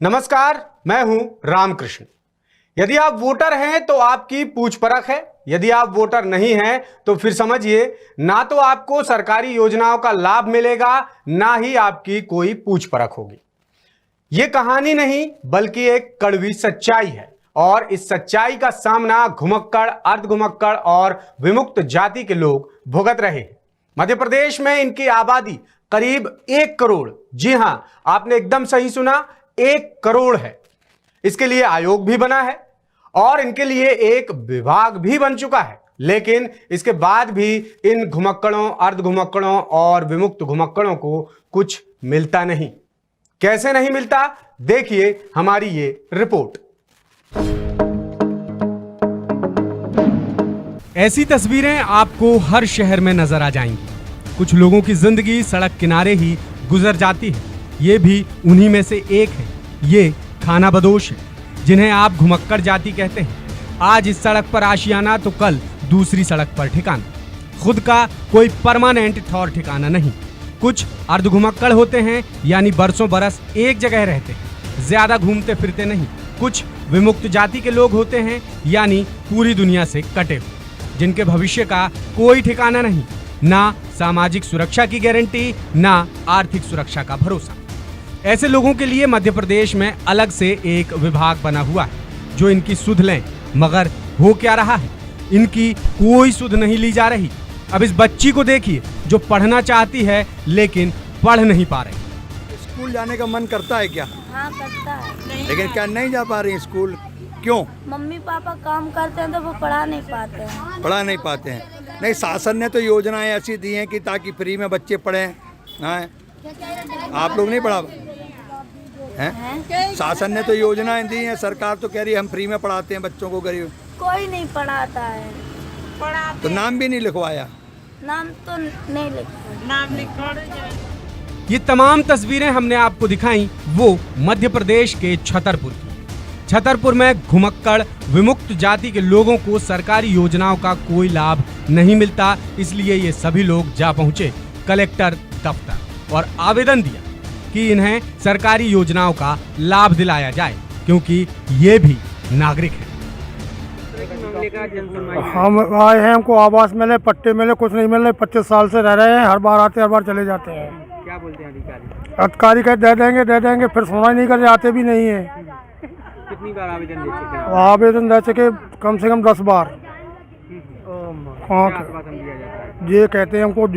नमस्कार, मैं हूं रामकृष्ण। यदि आप वोटर हैं तो आपकी पूछ परख है। यदि आप वोटर नहीं हैं तो फिर समझिए ना तो आपको सरकारी योजनाओं का लाभ मिलेगा, ना ही आपकी कोई पूछ परख होगी। यह कहानी नहीं बल्कि एक कड़वी सच्चाई है और इस सच्चाई का सामना घुमक्कड़, अर्धघुमक्कड़ और विमुक्त जाति के लोग भुगत रहे हैं। मध्य प्रदेश में इनकी आबादी करीब 1 करोड़, जी हां, आपने एकदम सही सुना, 1 करोड़ है। इसके लिए आयोग भी बना है और इनके लिए एक विभाग भी बन चुका है, लेकिन इसके बाद भी इन घुमक्कड़ों, अर्धघुमक्कड़ों और विमुक्त घुमक्कड़ों को कुछ मिलता नहीं। कैसे नहीं मिलता, देखिए हमारी ये रिपोर्ट। ऐसी तस्वीरें आपको हर शहर में नजर आ जाएंगी। कुछ लोगों की जिंदगी सड़क किनारे ही गुजर जाती है। ये भी उन्हीं में से एक है। ये खानाबदोश है, जिन्हें आप घुमक्कड़ जाति कहते हैं। आज इस सड़क पर आशियाना तो कल दूसरी सड़क पर ठिकाना। खुद का कोई परमानेंट ठौर ठिकाना नहीं। कुछ अर्धघुमक्कड़ होते हैं, यानी बरसों बरस एक जगह रहते हैं, ज्यादा घूमते फिरते नहीं। कुछ विमुक्त जाति के लोग होते हैं, यानी पूरी दुनिया से कटे हुए, जिनके भविष्य का कोई ठिकाना नहीं, ना सामाजिक सुरक्षा की गारंटी, ना आर्थिक सुरक्षा का भरोसा। ऐसे लोगों के लिए मध्य प्रदेश में अलग से एक विभाग बना हुआ है जो इनकी सुध लें, मगर हो क्या रहा है, इनकी कोई सुध नहीं ली जा रही। अब इस बच्ची को देखिए जो पढ़ना चाहती है लेकिन पढ़ नहीं पा रही। स्कूल जाने का मन करता है क्या? हाँ करता है, लेकिन क्या नहीं जा पा रही स्कूल? क्यों? मम्मी पापा काम करते हैं तो वो पढ़ा नहीं पाते हैं। पढ़ा नहीं पाते हैं। नहीं, शासन ने तो योजनाएं ऐसी दी हैं कि ताकि फ्री में बच्चे पढ़ें। हाँ, आप लोग नहीं पढ़ा हैं? शासन ने तो योजनाएं दी हैं, सरकार तो कह रही है हम फ्री में पढ़ाते हैं बच्चों को। गरीब कोई नहीं पढ़ाता है। तो नाम भी नहीं लिखवाया। नाम तो नहीं लिखा, नाम लिखवा। ये तमाम तस्वीरें हमने आपको दिखाई वो मध्य प्रदेश के छतरपुर की। छतरपुर में घुमक्कड़ विमुक्त जाति के लोगों को सरकारी योजनाओं का कोई लाभ नहीं मिलता, इसलिए ये सभी लोग जा पहुंचे कलेक्टर दफ्तर और आवेदन दिया कि इन्हें सरकारी योजनाओं का लाभ दिलाया जाए, क्योंकि ये भी नागरिक हैं। हम आए हैं, हमको आवास मिले, पट्टे मिले, कुछ नहीं मिल रहे। 25 साल से रह रहे हैं, हर बार आते हर बार चले जाते हैं। क्या बोलते हैं अधिकारी? अधिकारी कहे दे देंगे, फिर सुनवाई नहीं कर, आते भी नहीं है। कितनी बार आवेदन दे चुके हैं? आवेदन दे चुके कम से कम 10 बार। हाँ, ये कहते हैं हमको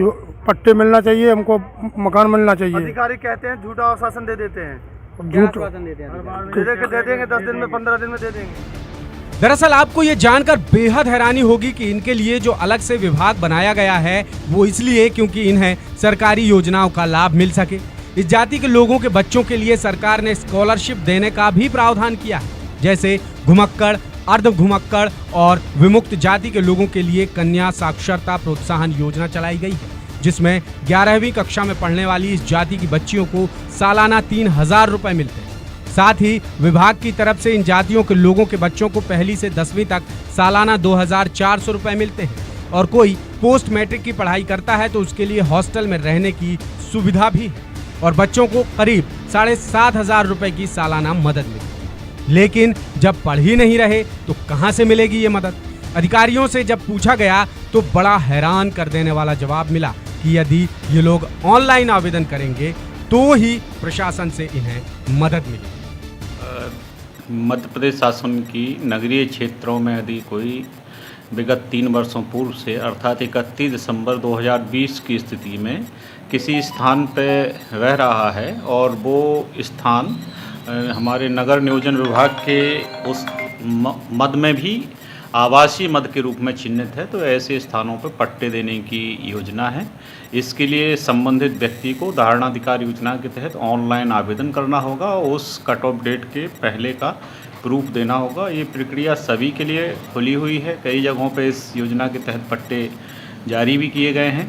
पट्टे मिलना चाहिए, हमको मकान मिलना चाहिए। अधिकारी कहते हैं झूठा आश्वासन दे देते हैं। झूठ दे देंगे 10 दिन में, 15 दिन में दे देंगे। दरअसल आपको ये जानकर बेहद हैरानी होगी कि इनके लिए जो अलग से विभाग बनाया गया है वो इसलिए क्योंकि इन्हें सरकारी योजनाओं का लाभ मिल सके। इस जाति के लोगों के बच्चों के लिए सरकार ने स्कॉलरशिप देने का भी प्रावधान किया है। जैसे घुमक्कड़, अर्धघुमक्कड़ और विमुक्त जाति के लोगों के लिए कन्या साक्षरता प्रोत्साहन योजना चलाई गई है, जिसमें 11वीं कक्षा में पढ़ने वाली इस जाति की बच्चियों को सालाना 3000 रुपए मिलते हैं। साथ ही विभाग की तरफ से इन जातियों के लोगों के बच्चों को पहली से 10वीं तक सालाना 2400 रुपए मिलते हैं और कोई पोस्ट मैट्रिक की पढ़ाई करता है तो उसके लिए हॉस्टल में रहने की सुविधा भी है और बच्चों को करीब 7500 रुपए की सालाना मदद मिलती है। लेकिन जब पढ़ ही नहीं रहे तो कहां से मिलेगी ये मदद? अधिकारियों से जब पूछा गया तो बड़ा हैरान कर देने वाला जवाब मिला कि यदि ये लोग ऑनलाइन आवेदन करेंगे तो ही प्रशासन से इन्हें मदद मिलेगी। मध्य प्रदेश शासन की नगरीय क्षेत्रों में यदि कोई विगत 3 वर्षों पूर्व से अर्थात 31 दिसंबर 2020 की स्थिति में किसी स्थान पर रह रहा है और वो स्थान हमारे नगर नियोजन विभाग के उस मद में भी आवासीय मद के रूप में चिन्हित है, तो ऐसे स्थानों पर पट्टे देने की योजना है। इसके लिए संबंधित व्यक्ति को धारणाधिकार योजना के तहत ऑनलाइन आवेदन करना होगा, उस कट ऑफ डेट के पहले का प्रूफ देना होगा। ये प्रक्रिया सभी के लिए खुली हुई है। कई जगहों पे इस योजना के तहत पट्टे जारी भी किए गए हैं,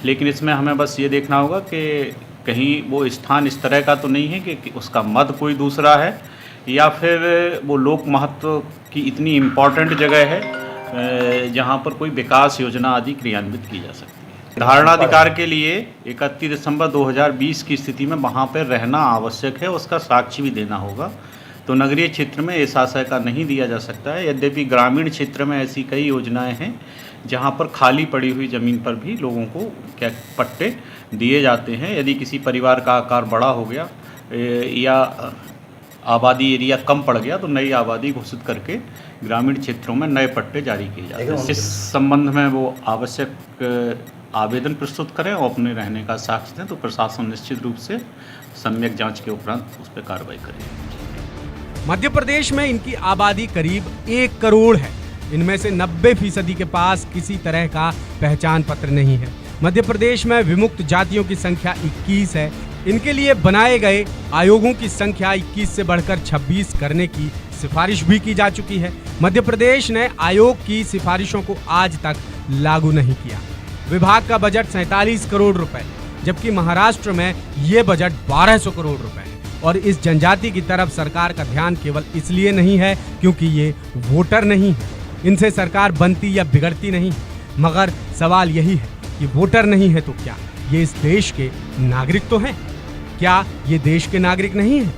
लेकिन इसमें हमें बस ये देखना होगा कि कहीं वो स्थान इस तरह का तो नहीं है कि उसका मद कोई दूसरा है या फिर वो लोक महत्व की इतनी इम्पॉर्टेंट जगह है जहाँ पर कोई विकास योजना आदि क्रियान्वित की जा सकती है। धारणाधिकार के लिए 31 दिसंबर 2020 की स्थिति में वहाँ पर रहना आवश्यक है, उसका साक्ष्य भी देना होगा। तो नगरीय क्षेत्र में इस आशय का नहीं दिया जा सकता है। यद्यपि ग्रामीण क्षेत्र में ऐसी कई योजनाएं हैं जहाँ पर खाली पड़ी हुई ज़मीन पर भी लोगों को क्या पट्टे दिए जाते हैं। यदि किसी परिवार का आकार बड़ा हो गया या आबादी एरिया कम पड़ गया तो नई आबादी घोषित करके ग्रामीण क्षेत्रों में नए पट्टे जारी किए जाते हैं। इस संबंध में वो आवश्यक आवेदन प्रस्तुत करें और अपने रहने का साक्ष्य दें तो प्रशासन निश्चित रूप से सम्यक जांच के उपरांत उस पर कार्रवाई करेगी। मध्य प्रदेश में इनकी आबादी करीब 1 करोड़ है। इनमें से 90% के पास किसी तरह का पहचान पत्र नहीं है। मध्य प्रदेश में विमुक्त जातियों की संख्या 21 है। इनके लिए बनाए गए आयोगों की संख्या 21 से बढ़कर 26 करने की सिफारिश भी की जा चुकी है। मध्य प्रदेश ने आयोग की सिफारिशों को आज तक लागू नहीं किया। विभाग का बजट 47 करोड़ रुपए, जबकि महाराष्ट्र में ये बजट 1200 करोड़ रुपए है। और इस जनजाति की तरफ सरकार का ध्यान केवल इसलिए नहीं है क्योंकि ये वोटर नहीं है। इनसे सरकार बनती या बिगड़ती नहीं, मगर सवाल यही है कि वोटर नहीं है तो क्या ये इस देश के नागरिक तो हैं? क्या ये देश के नागरिक नहीं है?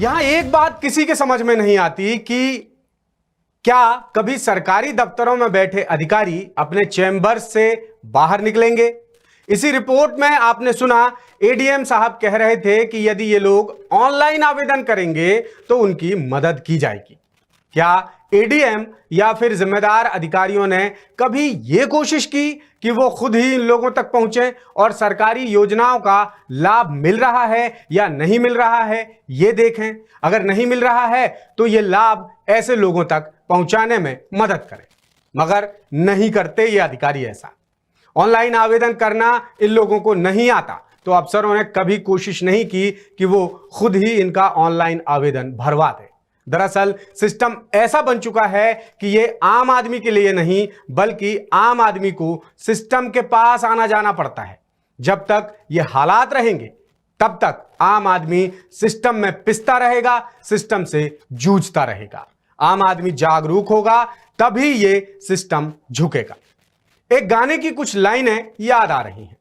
यहां एक बात किसी के समझ में नहीं आती कि क्या कभी सरकारी दफ्तरों में बैठे अधिकारी अपने चैम्बर से बाहर निकलेंगे? इसी रिपोर्ट में आपने सुना एडीएम साहब कह रहे थे कि यदि ये लोग ऑनलाइन आवेदन करेंगे तो उनकी मदद की जाएगी। क्या एडीएम या फिर जिम्मेदार अधिकारियों ने कभी ये कोशिश की कि वो खुद ही इन लोगों तक पहुंचे और सरकारी योजनाओं का लाभ मिल रहा है या नहीं मिल रहा है ये देखें? अगर नहीं मिल रहा है तो ये लाभ ऐसे लोगों तक पहुंचाने में मदद करें, मगर नहीं करते ये अधिकारी ऐसा। ऑनलाइन आवेदन करना इन लोगों को नहीं आता तो अफसरों ने कभी कोशिश नहीं की कि वो खुद ही इनका ऑनलाइन आवेदन भरवा दें। दरअसल सिस्टम ऐसा बन चुका है कि ये आम आदमी के लिए नहीं बल्कि आम आदमी को सिस्टम के पास आना जाना पड़ता है। जब तक ये हालात रहेंगे तब तक आम आदमी सिस्टम में पिसता रहेगा, सिस्टम से जूझता रहेगा। आम आदमी जागरूक होगा तभी ये सिस्टम झुकेगा। एक गाने की कुछ लाइनें याद आ रही हैं।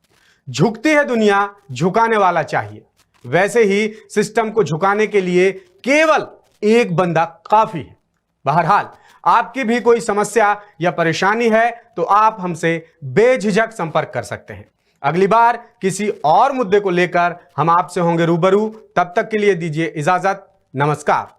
झुकती है दुनिया, झुकाने वाला चाहिए। वैसे ही सिस्टम को झुकाने के लिए केवल एक बंदा काफी है। बहरहाल आपकी भी कोई समस्या या परेशानी है तो आप हमसे बेझिझक संपर्क कर सकते हैं। अगली बार किसी और मुद्दे को लेकर हम आपसे होंगे रूबरू। तब तक के लिए दीजिए इजाजत। नमस्कार।